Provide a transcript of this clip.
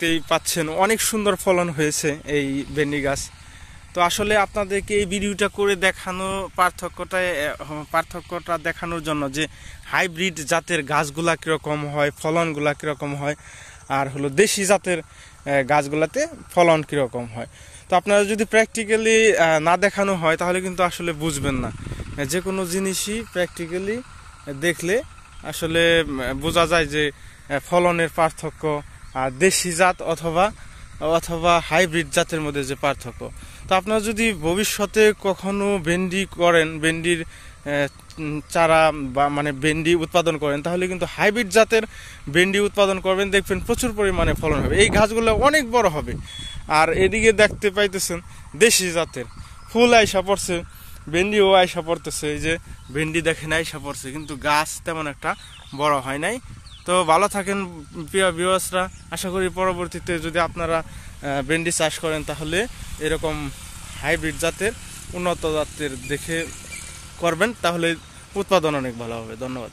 দেখতেই পাচ্ছেন অনেক সুন্দর ফলন হয়েছে এই ভেন্ডি গাছ। তো আসলে আপনাদেরকে এই ভিডিওটা করে পার্থক্যটা দেখানোর জন্য যে হাইব্রিড জাতের গাছগুলা কীরকম হয়, ফলনগুলা কীরকম হয়, আর হলো দেশি জাতের গাছগুলাতে ফলন কীরকম হয়। তো আপনারা যদি প্র্যাকটিক্যালি না দেখানো হয় তাহলে কিন্তু আসলে বুঝবেন না। যে কোনো জিনিসই প্র্যাকটিক্যালি দেখলে আসলে বোঝা যায় যে ফলনের পার্থক্য আর দেশি জাত অথবা হাইব্রিড জাতের মধ্যে যে পার্থক্য। তো আপনারা যদি ভবিষ্যতে কখনো ভেন্ডি করেন, ভেন্ডির চারা বা মানে ভেন্ডি উৎপাদন করেন, তাহলে কিন্তু হাইব্রিড জাতের ভেন্ডি উৎপাদন করবেন, দেখবেন প্রচুর পরিমাণে ফলন হবে, এই গাছগুলো অনেক বড় হবে। আর এদিকে দেখতে পাইতেছেন দেশি জাতের ফুল আইসা পড়ছে, ভেন্ডিও আইসা পড়তেছে। এই যে ভেন্ডি দেখেন আইসা পড়ছে, কিন্তু গাছ তেমন একটা বড় হয় নাই। তো ভালো থাকেন প্রিয় ভিউয়ার্সরা। আশা করি পরবর্তীতে যদি আপনারা ভেন্ডি চাষ করেন তাহলে এরকম হাইব্রিড জাতের উন্নত জাতের দেখে করবেন, তাহলে উৎপাদন অনেক ভালো হবে। ধন্যবাদ।